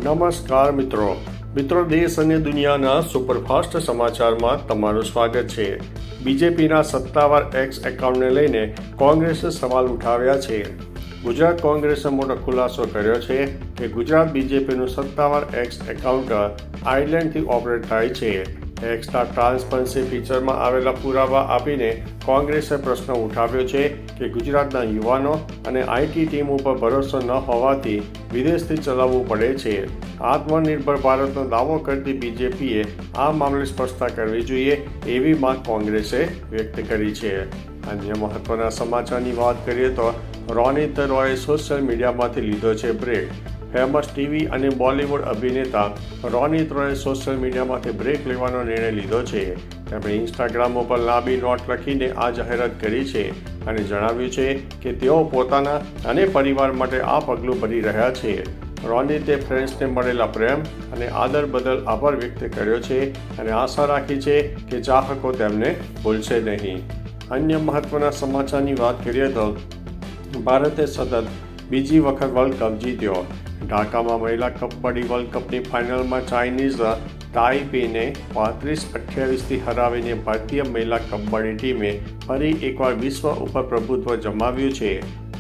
નમસ્કાર મિત્રો દેશ અને દુનિયાના સુપરફાસ્ટ સમાચારમાં તમારું સ્વાગત છે। બીજેપીના સત્તાવાર એક્સ એકાઉન્ટને લઈને કોંગ્રેસે સવાલ ઉઠાવ્યા છે। ગુજરાત કોંગ્રેસે મોટો ખુલાસો કર્યો છે કે ગુજરાત બીજેપીનું સત્તાવાર એક્સ એકાઉન્ટ આઇલેન્ડથી ઓપરેટ થાય છે। એક્સના ટ્રાન્સપરન્સી ફીચરમાં આવેલા પુરાવા આપીને કોંગ્રેસે પ્રશ્ન ઉઠાવ્યો છે કે ગુજરાતના યુવાનો અને આઈટી ટીમ ઉપર ભરોસો ન હોવાથી વિદેશથી ચલાવવું પડે છે। આત્મનિર્ભર ભારતનો દાવો કરતી બીજેપીએ આ મામલે સ્પષ્ટતા કરવી જોઈએ એવી માંગ કોંગ્રેસે વ્યક્ત કરી છે। અન્ય મહત્વના સમાચારની વાત કરીએ તો રોનિત રોયે સોશિયલ મીડિયામાંથી લીધો છે બ્રેક। ફેમસ ટીવી અને બોલિવૂડ અભિનેતા રોનિત રોયે સોશિયલ મીડિયામાંથી બ્રેક લેવાનો નિર્ણય લીધો છે। તેમણે ઇન્સ્ટાગ્રામ ઉપર લાંબી નોટ લખીને આ જાહેરાત કરી છે અને જણાવ્યું છે કે તેઓ પોતાના અને પરિવાર માટે આ પગલું ભરી રહ્યા છે। રોનિતે ફ્રેન્ડ્સને મળેલા પ્રેમ અને આદર બદલ આભાર વ્યક્ત કર્યો છે અને આશા રાખી છે કે ચાહકો તેમને ભૂલશે નહીં। અન્ય મહત્વના સમાચારની વાત કરીએ તો ભારતે સતત બીજી વખત વર્લ્ડ કપ જીત્યો। ઢાકામાં મહિલા કબડ્ડી વર્લ્ડ કપની ફાઇનલમાં ચાઇનીઝ તાઇપેને 35-28થી હરાવીને ભારતીય મહિલા કબડ્ડી ટીમે ફરી એકવાર વિશ્વ ઉપર પ્રભુત્વ જમાવ્યું છે।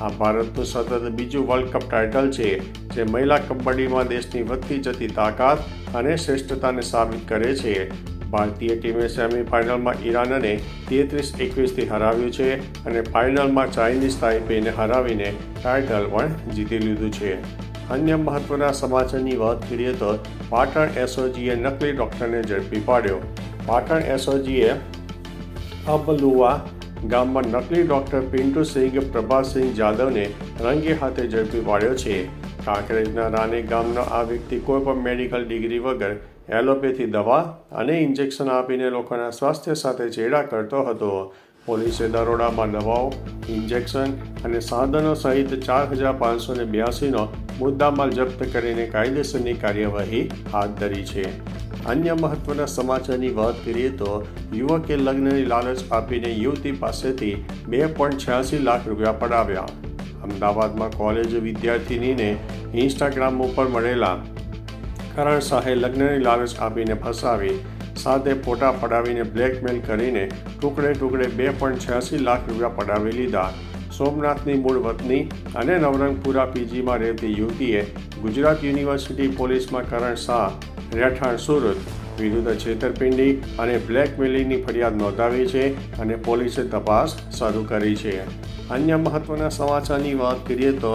આ ભારતનું સતત બીજું વર્લ્ડ કપ ટાઇટલ છે જે મહિલા કબડ્ડીમાં દેશની વધતી જતી તાકાત અને શ્રેષ્ઠતાને સાબિત કરે છે। ભારતીય ટીમે સેમીફાઇનલમાં ઈરાનને 33-21થી હરાવ્યું છે અને ફાઇનલમાં ચાઇનીઝ તાઇપેને હરાવીને ટાઇટલ પણ જીતી લીધું છે। અન્ય મહત્વના સમાચારની વાત કરીએ તો પાટણ એસઓજીએ નકલી ડૉક્ટરને ઝડપી પાડ્યો। પાટણ એસઓજીએ અબલુવા ગામમાં નકલી ડૉક્ટર પિન્ટુસિંહ પ્રભાસિંહ જાદવને રંગે હાથે ઝડપી પાડ્યો છે। કાંકરેજના રાને ગામનો આ વ્યક્તિ કોઈપણ મેડિકલ ડિગ્રી વગર એલોપેથી દવા અને ઇન્જેક્શન આપીને લોકોના સ્વાસ્થ્ય સાથે ચેડા કરતો હતો। પોલીસે દરોડામાં દવાઓ, ઇન્જેક્શન અને સાધનો સહિત 4582નો મુદ્દામાલ જપ્ત કરીને કાયદેસરની કાર્યવાહી હાથ ધરી છે। અન્ય મહત્વના સમાચારની વાત કરીએ તો યુવકે લગ્નની લાલચ આપીને યુવતી પાસેથી 2.86 લાખ રૂપિયા પડાવ્યા। અમદાવાદમાં કોલેજ વિદ્યાર્થિનીને ઇન્સ્ટાગ્રામ ઉપર મળેલા કરણ શાહે લગ્નની લાલચ આપીને ફસાવી સાથે ફોટા પડાવીને બ્લેકમેલ કરીને ટુકડે 2.86 લાખ રૂપિયા પડાવી લીધા। સોમનાથની મૂળ વતની અને નવરંગપુરા પીજીમાં રહેતી યુવતીએ ગુજરાત યુનિવર્સિટી પોલીસમાં કરણ શાહ રહેઠાણ સુરત વિરુદ્ધ છેતરપિંડી અને બ્લેકમેલિંગની ફરિયાદ નોંધાવી છે અને પોલીસે તપાસ શરૂ કરી છે। અન્ય મહત્વના સમાચારની વાત કરીએ તો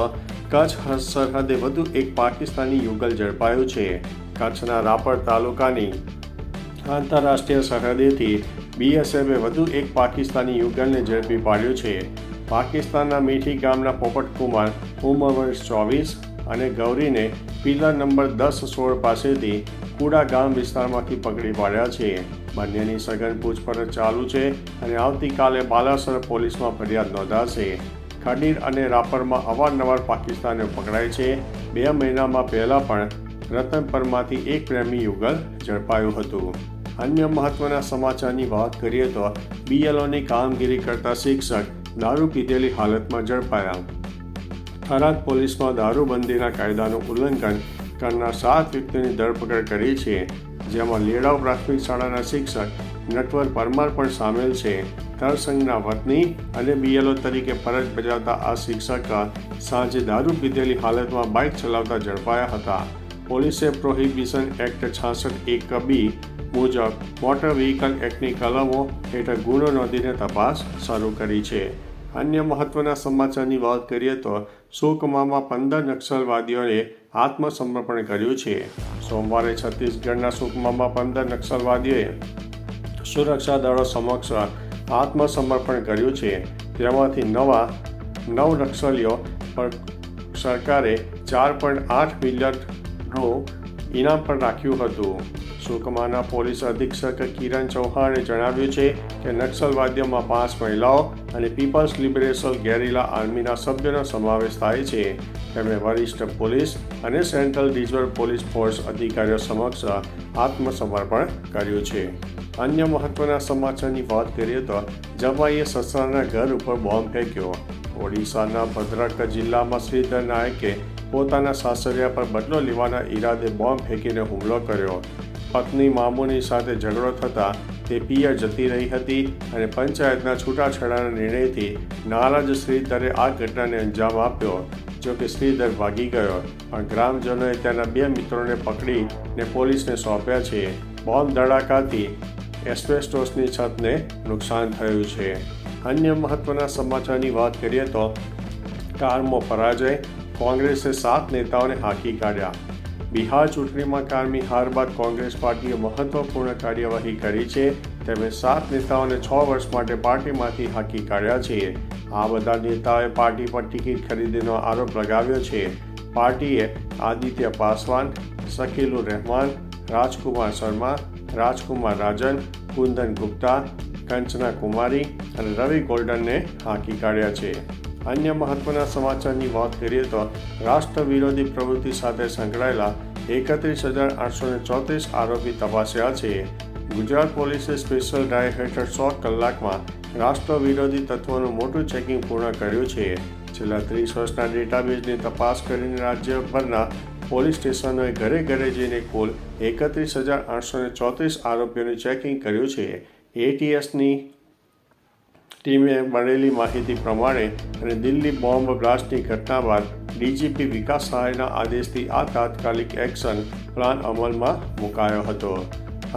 કચ્છ સરહદે વધુ એક પાકિસ્તાની યુગલ ઝડપાયું છે। કચ્છના રાપર તાલુકાની આંતરરાષ્ટ્રીય સરહદેથી બીએસએફે વધુ એક પાકિસ્તાની યુગલને ઝડપી પાડ્યું છે। પાકિસ્તાનના મીઠી ગામના પોપટકુમાર ઉંમર વર્ષ 24 અને ગૌરીને પિલર નંબર 10-16 પાસેથી કુડા ગામ વિસ્તારમાંથી પકડી પાડ્યા છે। બંનેની સઘન પૂછપરછ ચાલુ છે અને આવતીકાલે બાલાસર પોલીસમાં ફરિયાદ નોંધાશે। ખડીર અને રાપરમાં અવારનવાર પાકિસ્તાનીઓ પકડાય છે। 2 મહિનામાં પહેલાં પણ રતનપરમાંથી એક પ્રેમી યુગલ ઝડપાયું હતું। અન્ય મહત્વના સમાચારની વાત કરીએ તો બીએલઓની કામગીરી કરતા શિક્ષક દારૂ પીધેલી હાલતમાં ઝડપાયા। થરાદ પોલીસમાં દારૂબંધીના કાયદાનું ઉલ્લંઘન કરનાર 7 વ્યક્તિઓની ધરપકડ કરી છે જેમાં લેડાવ પ્રાથમિક શાળાના શિક્ષક નટવર પરમાર પણ સામેલ છે। તરસંગના વતની અને બીએલઓ તરીકે ફરજ બજાવતા આ શિક્ષક સાંજે દારૂ પીધેલી હાલતમાં બાઇક ચલાવતા ઝડપાયા હતા। પોલીસે પ્રોહિબિશન એક્ટ 66(1)(b) મુજબ મોટર વ્હીકલ એક્ટની કલમો હેઠળ ગુનો નોંધીને તપાસ શરૂ કરી છે। અન્ય મહત્વના સમાચારની વાત કરીએ તો સુકમામાં 15 નક્સલવાદીઓએ આત્મસમર્પણ કર્યું છે। સોમવારે છત્તીસગઢના સુકમામાં 15 નક્સલવાદીઓએ સુરક્ષા દળો સમક્ષ આત્મસમર્પણ કર્યું છે। તેમાંથી 9 નક્સલીઓ પર સરકારે 4.8 મિલિયનનું ઇનામ પણ રાખ્યું હતું। સુકમાના પોલીસ અધિક્ષક કિરણ ચૌહાણે જણાવ્યું છે કે નક્સલવાદીઓમાં 5 મહિલાઓ અને પીપલ્સ લિબરેશન ગેરિલા આર્મીના સભ્યોનો સમાવેશ થાય છે। તેમણે વરિષ્ઠ પોલીસ અને સેન્ટ્રલ રિઝર્વ પોલીસ ફોર્સ અધિકારીઓ સમક્ષ આત્મસમર્પણ કર્યું છે। અન્ય મહત્વના સમાચારની વાત કરીએ તો જમાઈએ સસરાના ઘર ઉપર બોમ્બ ફેંક્યો। ઓડિશાના ભદ્રક જિલ્લામાં શ્રીધર નાયકે પોતાના સાસરિયા પર બદલો લેવાના ઈરાદે બોમ્બ ફેંકીને હુમલો કર્યો. પત્ની મામુની સાથે ઝઘડો થતાં તે પિયર જતી રહી હતી અને પંચાયતના છૂટાછેડાના નિર્ણયથી નારાજ શ્રીધરે આ ઘટનાને અંજામ આપ્યો. જોકે શ્રીધર ભાગી ગયો, પણ ગ્રામજનોએ તેના 2 મિત્રોને પકડીને પોલીસને સોંપ્યા છે. બોમ્બ ધડાકાથી એસ્બેસ્ટોસની છતને નુકસાન થયું છે. અન્ય મહત્વના સમાચારની વાત કરીએ તો કારમાં પરાજય, કોંગ્રેસે 7 નેતાઓને હાંકી કાઢ્યા. બિહાર ચૂંટણીમાં કારમી હાર બાદ કોંગ્રેસ પાર્ટીએ મહત્વપૂર્ણ કાર્યવાહી કરી છે. તેમણે 7 નેતાઓને 6 વર્ષ માટે પાર્ટીમાંથી હાંકી કાઢ્યા છે. આ બધા નેતાઓએ પાર્ટી પર ટિકિટ ખરીદીનો આરોપ લગાવ્યો છે. પાર્ટીએ આદિત્ય પાસવાન, શકીલુર રહેમાન, રાજકુમાર શર્મા, રાજકુમાર રાજન, કુંદન ગુપ્તા, કંચના કુમારી અને રવિ ગોલ્ડનને હાંકી કાઢ્યા છે. અન્ય મહત્વના સમાચારની વાત કરીએ તો રાષ્ટ્ર વિરોધી પ્રવૃત્તિ સાથે સંકળાયેલા 31,834 આરોપી તપાસ્યા છે. ગુજરાત પોલીસે સ્પેશિયલ ડ્રાઈવ હેઠળ 100 કલાકમાં રાષ્ટ્ર વિરોધી તત્વોનું મોટું ચેકિંગ પૂર્ણ કર્યું છે. છેલ્લા 30 વર્ષના ડેટાબેઝની તપાસ કરીને રાજ્યભરના પોલીસ સ્ટેશનોએ ઘરે ઘરે જઈને કુલ 31,834 આરોપીઓનું ચેકિંગ કર્યું છે. એટીએસની ટીમે મળેલી માહિતી પ્રમાણે અને દિલ્હી બોમ્બ બ્લાસ્ટની ઘટના બાદ ડીજીપી વિકાસ સહાયના આદેશથી આ તાત્કાલિક એક્શન પ્લાન અમલમાં મુકાયો હતો.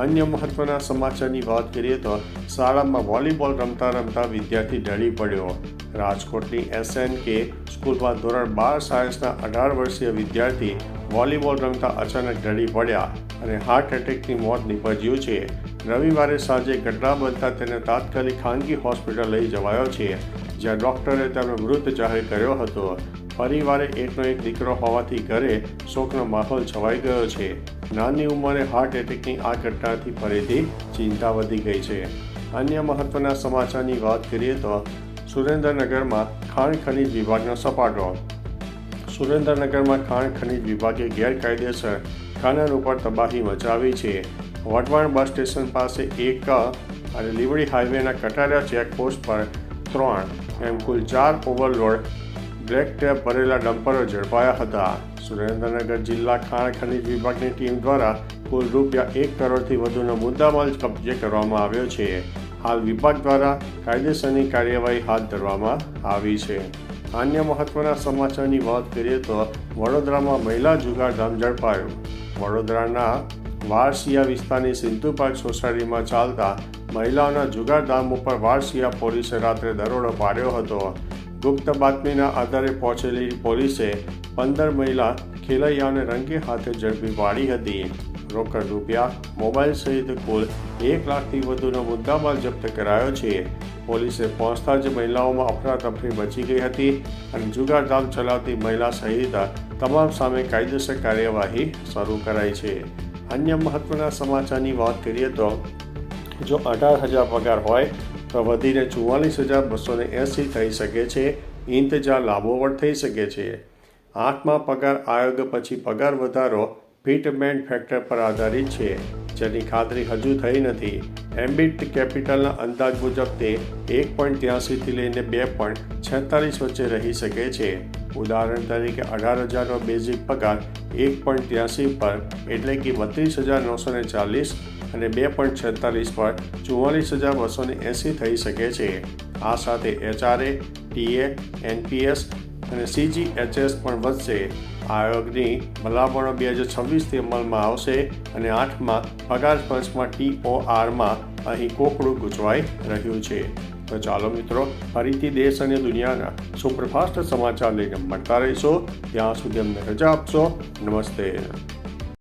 અન્ય મહત્વના સમાચારની વાત કરીએ તો શાળામાં વોલીબોલ રમતા રમતા વિદ્યાર્થી ઢળી પડ્યો. રાજકોટની SNK સ્કૂલમાં ધોરણ 12 સાયન્સના 18 વર્ષીય વિદ્યાર્થી વોલીબોલ રમતા અચાનક ઢળી પડ્યા અને હાર્ટ એટેકથી મોત નીપજ્યું છે. રવિવારે સાંજે ઘટના બનતા તેને તાત્કાલિક ખાનગી હોસ્પિટલ લઈ જવાયો છે, જ્યાં ડૉક્ટરે તેમને મૃત જાહેર કર્યો હતો. પરિવારે એકનો એક દીકરો હોવાથી ઘરે શોકનો માહોલ છવાઈ ગયો છે. નાની ઉંમરે હાર્ટ એટેકની આ ઘટનાથી ફરીથી ચિંતા વધી ગઈ છે. અન્ય મહત્વના સમાચારની વાત કરીએ તો સુરેન્દ્રનગરમાં ખાણ ખનીજ વિભાગનો સપાટો. સુરેન્દ્રનગરમાં ખાણ ખનીજ વિભાગે ગેરકાયદેસર ખનન ઉપર તબાહી મચાવી છે. વટવાણ બસ સ્ટેશન પાસે 1 અને લીવડી હાઈવેના કટારિયા ચેકપોસ્ટ પર 3 એમ કુલ 4 ઓવરલોડ બ્લેક ટેપ ભરેલા ડમ્પરો ઝડપાયા હતા. સુરેન્દ્રનગર જિલ્લા ખાણ ખનીજ વિભાગની ટીમ દ્વારા કુલ ₹1 કરોડથી વધુનો મુદ્દામાલ કબજે કરવામાં આવ્યો છે. હાલ વિભાગ દ્વારા કાયદેસરની કાર્યવાહી હાથ ધરવામાં આવી છે. અન્ય મહત્વના સમાચારની વાત કરીએ તો વડોદરામાં મહિલા જુગારધામ ઝડપાયું. વડોદરાના વારસિયા વિસ્તારની સિંધુ પાર્ક સોસાયટીમાં ચાલતા મહિલાઓના જુગારધામ ઉપર વારસિયા પોલીસે રાત્રે દરોડો પાડ્યો હતો. ગુપ્ત બાતમીના આધારે પહોંચેલી પોલીસે 15 મહિલા ખેલૈયાઓને રંગે હાથે ઝડપી પાડી હતી. રોકડ રૂપિયા, મોબાઈલ સહિત કુલ 1 લાખથી વધુનો મુદ્દામાલ જપ્ત કરાયો છે. પોલીસે પહોંચતા જ મહિલાઓમાં અફરાતફરી મચી ગઈ હતી અને જુગારધામ ચલાવતી મહિલા સહિત તમામ સામે કાયદેસર કાર્યવાહી શરૂ કરાઈ છે. અન્ય મહત્વના સમાચારની વાત કરીએ તો જો 18,000 પગાર હોય તો વધીને 44,280 થઈ શકે છે. ઇંતજાર લાંબો પણ થઈ શકે છે. 8મા પગાર આયોગ પછી પગાર વધારો ફિટમેન્ટ ફેક્ટર પર આધારિત છે, જેની ખાતરી હજુ થઈ નથી. એમ્બિટ કેપિટલના અંદાજ મુજબ તે 1.83 થી લઈને 2.46 વચ્ચે રહી શકે છે. ઉદાહરણ તરીકે 18,000નો બેઝિક પગાર 1.83 પર એટલે કે 32,940 અને 2.46 પર 44,280 થઈ શકે છે. આ સાથે HRA, TA, NPS અને CGHS પણ વધશે. આયોગની ભલામણો 2026થી અમલમાં આવશે અને 8મા પગાર પંચમાં TORમાં અહીં કોકડું ગૂંચવાઈ રહ્યું છે. તો ચાલો મિત્રો, ફરીથી દેશ અને દુનિયાના સુપરફાસ્ટ સમાચાર લઈને મળતા રહીશો. ત્યાં સુધી અમને રજા આપશો. નમસ્તે.